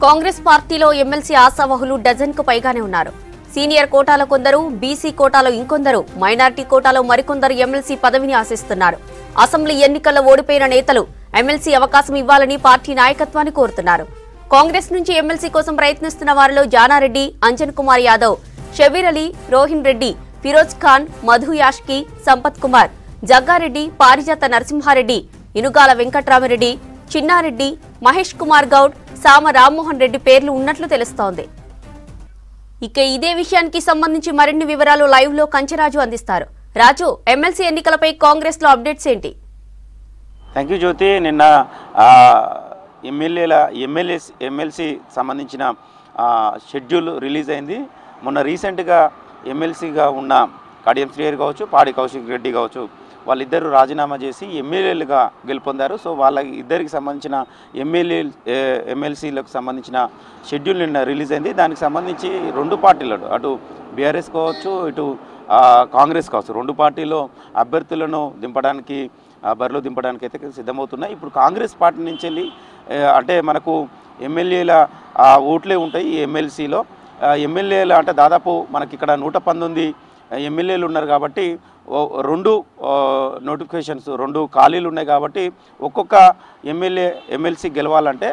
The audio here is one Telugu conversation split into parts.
కాంగ్రెస్ పార్టీలో ఎమ్మెల్సీ ఆశావహులు డజన్కు పైగానే ఉన్నారు. సీనియర్ కోటాలో కొందరు, బీసీ కోటాలో ఇంకొందరు, మైనార్టీ కోటాలో మరికొందరు ఎమ్మెల్సీ పదవిని ఆశిస్తున్నారు. అసెంబ్లీ ఎన్నికల్లో ఓడిపోయిన నేతలు ఎమ్మెల్సీ అవకాశం ఇవ్వాలని పార్టీ నాయకత్వాన్ని కోరుతున్నారు. కాంగ్రెస్ నుంచి ఎమ్మెల్సీ కోసం ప్రయత్నిస్తున్న వారిలో జానారెడ్డి, అంజన్ కుమార్ యాదవ్, షబీర్ అలీ, రోహిన్ రెడ్డి, ఫిరోజ్ ఖాన్, మధు యాష్కి, సంపత్ కుమార్, జగ్గారెడ్డి, పారిజాత నరసింహారెడ్డి, ఇనుగాల వెంకట్రామరెడ్డి, చిన్నారెడ్డి, మహేష్ కుమార్ గౌడ్, సామ రామ్మోహన్ రెడ్డి పేర్లు ఉన్నట్లు తెలుస్తోంది. ఇక ఇదే విషయానికి సంబంధించి మరిన్ని వివరాలు లైవ్ లో కంచరాజు అందిస్తారు. రాజు, ఎమ్మెల్సీ ఎన్నికలపై కాంగ్రెస్ లో అప్డేట్స్ ఏంటి? థ్యాంక్ యూ జ్యోతి. నిన్న ఎమ్మెల్సీ సంబంధించిన షెడ్యూల్ రిలీజ్ అయింది. మొన్న రీసెంట్గా ఎమ్మెల్సీగా ఉన్న కడియం శ్రీహరి కావచ్చు, పాడి కౌశిక్ రెడ్డి కావచ్చు, వాళ్ళిద్దరూ రాజీనామా చేసి ఎమ్మెల్యేలుగా గెలుపొందారు. సో వాళ్ళ ఇద్దరికి సంబంధించిన ఎమ్మెల్సీలకు సంబంధించిన షెడ్యూల్ నిన్న రిలీజ్ అయింది. దానికి సంబంధించి రెండు పార్టీలు, అటు బీఆర్ఎస్ కావచ్చు, ఇటు కాంగ్రెస్ కావచ్చు, రెండు పార్టీలో అభ్యర్థులను బరిలో దింపడానికి అయితే సిద్ధమవుతున్నాయి. ఇప్పుడు కాంగ్రెస్ పార్టీ నుంచి వెళ్ళి అంటే మనకు ఎమ్మెల్యేల ఓట్లే ఉంటాయి ఈ ఎమ్మెల్సీలో. ఎమ్మెల్యేలు అంటే దాదాపు మనకి ఇక్కడ 119 ఎమ్మెల్యేలు ఉన్నారు కాబట్టి రెండు నోటిఫికేషన్స్, రెండు ఖాళీలు ఉన్నాయి కాబట్టి ఒక్కొక్క ఎమ్మెల్సీ గెలవాలంటే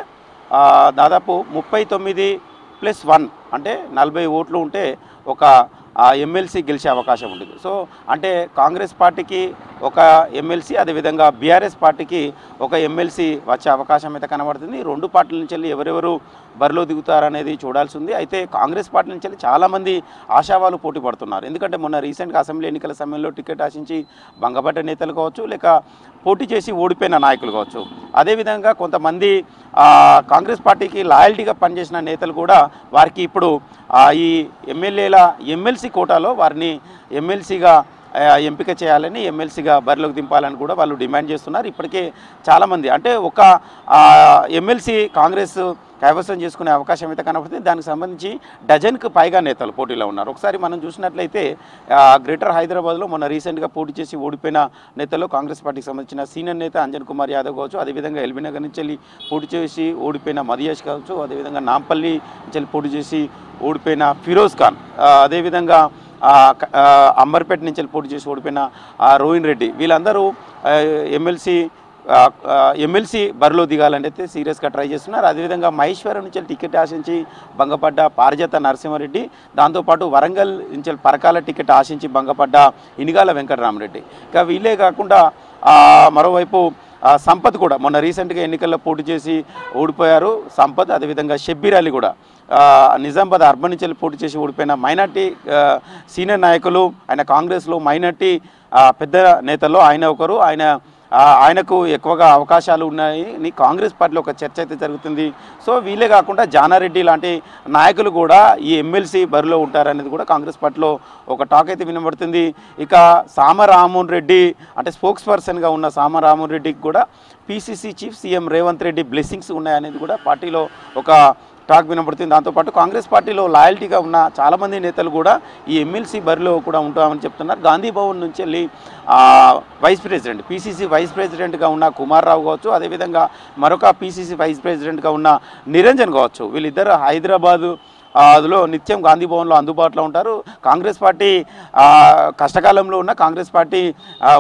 దాదాపు 39+1 అంటే 40 ఓట్లు ఉంటే ఒక ఎమ్మెల్సీ గెలిచే అవకాశం ఉంటుంది. సో అంటే కాంగ్రెస్ పార్టీకి ఒక ఎమ్మెల్సీ, అదేవిధంగా బీఆర్ఎస్ పార్టీకి ఒక ఎమ్మెల్సీ వచ్చే అవకాశం అయితే కనబడుతుంది. రెండు పార్టీల నుంచి వెళ్ళి ఎవరెవరు బరిలో దిగుతారనేది చూడాల్సి ఉంది. అయితే కాంగ్రెస్ పార్టీ నుంచి వెళ్ళి చాలామంది ఆశావాలు పోటీ పడుతున్నారు. ఎందుకంటే మొన్న రీసెంట్గా అసెంబ్లీ ఎన్నికల సమయంలో టికెట్ ఆశించి భంగపడ్డ నేతలు కావచ్చు, లేక పోటీ చేసి ఓడిపోయిన నాయకులు కావచ్చు, అదేవిధంగా కొంతమంది కాంగ్రెస్ పార్టీకి లాయల్టీగా పనిచేసిన నేతలు కూడా వారికి ఇప్పుడు ఈ ఎమ్మెల్సీ కోటాలో వారిని ఎమ్మెల్సీగా ఎంపిక చేయాలని, ఎమ్మెల్సీగా బరిలోకి దింపాలని కూడా వాళ్ళు డిమాండ్ చేస్తున్నారు. ఇప్పటికే చాలామంది అంటే ఒక ఎమ్మెల్సీ కాంగ్రెస్ కైవసం చేసుకునే అవకాశం అయితే కనబడుతుంది. దానికి సంబంధించి డజన్కు పైగా నేతలు పోటీలో ఉన్నారు. ఒకసారి మనం చూసినట్లయితే గ్రేటర్ హైదరాబాద్లో మొన్న రీసెంట్గా పోటీ చేసి ఓడిపోయిన నేతలు కాంగ్రెస్ పార్టీకి సంబంధించిన సీనియర్ నేత అంజన్ కుమార్ యాదవ్ కావచ్చు, అదేవిధంగా ఎల్బీనగర్ నుంచి వెళ్ళి పోటీ చేసి ఓడిపోయిన మదియాష్ కావచ్చు, అదేవిధంగా నాంపల్లి నుంచి వెళ్ళి పోటీ చేసి ఓడిపోయిన ఫిరోజ్ ఖాన్, అదేవిధంగా అంబర్పేట నుంచి పోటీ చేసి ఓడిపోయిన రోహిన్ రెడ్డి, వీళ్ళందరూ ఎమ్మెల్సీ బరిలో దిగాలని అయితే సీరియస్గా ట్రై చేస్తున్నారు. అదేవిధంగా మహేశ్వరం నుంచి టికెట్ ఆశించి భంగపడ్డ పారిజాత నరసింహారెడ్డి, దాంతోపాటు వరంగల్ నుంచి పరకాల టికెట్ ఆశించి భంగపడ్డ ఇనుగాల వెంకటరామరెడ్డి, ఇంకా వీళ్ళే కాకుండా మరోవైపు సంపత్ కూడా మొన్న రీసెంట్గా ఎన్నికల్లో పోటీ చేసి ఓడిపోయారు సంపత్. అదేవిధంగా షబ్బీర్ అలీ కూడా నిజామాబాద్ అర్బన్ నుంచి పోటీ చేసి ఓడిపోయిన మైనార్టీ సీనియర్ నాయకులు, ఆయన కాంగ్రెస్లో మైనార్టీ పెద్ద నేతల్లో ఆయన ఒకరు. ఆయనకు ఎక్కువగా అవకాశాలు ఉన్నాయని కాంగ్రెస్ పార్టీలో ఒక చర్చ అయితే జరుగుతుంది. సో వీళ్ళే కాకుండా జానారెడ్డి లాంటి నాయకులు కూడా ఈ ఎమ్మెల్సీ బరిలో ఉంటారనేది కూడా కాంగ్రెస్ పార్టీలో ఒక టాక్ అయితే వినబడుతుంది. ఇక సామ రామ్మోహన్ రెడ్డి అంటే స్పోక్స్ పర్సన్గా ఉన్న సామ రామ్మోహన్ రెడ్డికి కూడా PCC chief CM Revanth Reddy blessings ఉన్నాయనేది కూడా పార్టీలో ఒక టాక్ వినబడుతుంది. దాంతోపాటు కాంగ్రెస్ పార్టీలో లాయల్టీగా ఉన్న చాలామంది నేతలు కూడా ఈ ఎమ్మెల్సీ బరిలో కూడా ఉంటామని చెప్తున్నారు. గాంధీ భవన్ నుంచి వెళ్ళి పీసీసీ వైస్ ప్రెసిడెంట్గా ఉన్న కుమార్ రావు కావచ్చు, అదేవిధంగా మరొక పీసీసీ వైస్ ప్రెసిడెంట్గా ఉన్న నిరంజన్ కావచ్చు, వీళ్ళిద్దరు హైదరాబాదులో నిత్యం గాంధీ భవన్లో అందుబాటులో ఉంటారు. కాంగ్రెస్ పార్టీ కష్టకాలంలో ఉన్న కాంగ్రెస్ పార్టీ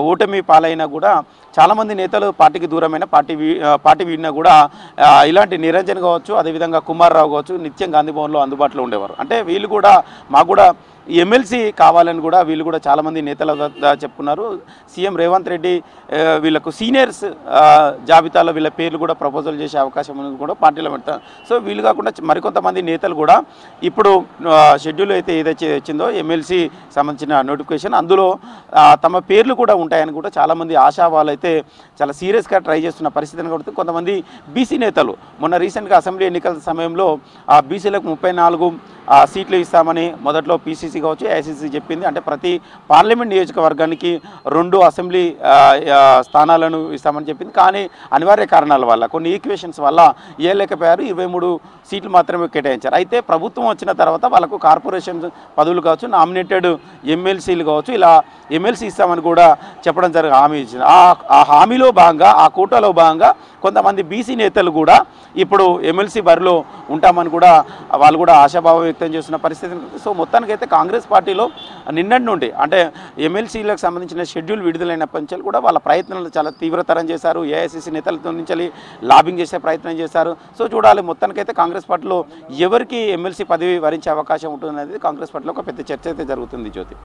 ఓటమి పాలైనా కూడా చాలామంది నేతలు పార్టీకి దూరమైన పార్టీ వీడినా కూడా ఇలాంటి నిరంజన్ కావచ్చు, అదేవిధంగా కుమార్ రావు కావచ్చు నిత్యం గాంధీ భవన్లో అందుబాటులో ఉండేవారు. అంటే వీళ్ళు కూడా మాకు కూడా ఎమ్మెల్సీ కావాలని కూడా వీళ్ళు కూడా చాలామంది నేతలు చెప్పుకున్నారు. సీఎం రేవంత్ రెడ్డి వీళ్ళకు సీనియర్స్ జాబితాలో వీళ్ళ పేర్లు కూడా ప్రపోజల్ చేసే అవకాశం ఉంది కూడా పార్టీలో పెడతారు. సో వీళ్ళు కాకుండా మరికొంతమంది నేతలు కూడా ఇప్పుడు షెడ్యూల్ ఏదైతే వచ్చిందో ఎమ్మెల్సీ సంబంధించిన నోటిఫికేషన్, అందులో తమ పేర్లు కూడా ఉంటాయని కూడా చాలామంది ఆశావాళ్ళు అయితే చాలా సీరియస్గా ట్రై చేస్తున్న పరిస్థితిని కొడుతుంది. కొంతమంది బీసీ నేతలు మొన్న రీసెంట్గా అసెంబ్లీ ఎన్నికల సమయంలో బీసీలకు 34 సీట్లు ఇస్తామని మొదట్లో పీసీసీ కావచ్చు ఏఐసిసి చెప్పింది. అంటే ప్రతి పార్లమెంట్ నియోజకవర్గానికి 2 అసెంబ్లీ స్థానాలను ఇస్తామని చెప్పింది. కానీ అనివార్య కారణాల వల్ల కొన్ని ఈక్వేషన్స్ వల్ల ఇవ్వలేకపోయారు. 23 సీట్లు మాత్రమే కేటాయించారు. అయితే ప్రభుత్వం వచ్చిన తర్వాత వాళ్ళకు కార్పొరేషన్ పదవులు కావచ్చు, నామినేటెడ్ ఎమ్మెల్సీలు కావచ్చు, ఇలా ఎమ్మెల్సీ ఇస్తామని కూడా చెప్పడం జరిగింది, హామీ ఇచ్చింది. ఆ హామీలో భాగంగా, ఆ కోటాలో భాగంగా కొంతమంది బీసీ నేతలు కూడా ఇప్పుడు ఎమ్మెల్సీ బరిలో ఉంటామని కూడా వాళ్ళు కూడా ఆశాభావం వ్యక్తం చేస్తున్న పరిస్థితి. సో మొత్తానికైతే కాంగ్రెస్ పార్టీలో నిన్నటి నుండి అంటే ఎమ్మెల్సీలకు సంబంధించిన షెడ్యూల్ విడుదలైనప్పటి నుంచి కూడా వాళ్ళ ప్రయత్నాలు చాలా తీవ్రతరం చేశారు. ఏఐసిసి నేతలతో నుంచి లాబింగ్ చేసే ప్రయత్నం చేశారు. సో చూడాలి మొత్తానికైతే కాంగ్రెస్ పార్టీలో ఎవరికి ఎమ్మెల్సీ పదవి వరించే అవకాశం ఉంటుందనేది కాంగ్రెస్ పార్టీలో ఒక పెద్ద చర్చ అయితే జరుగుతుంది జ్యోతి.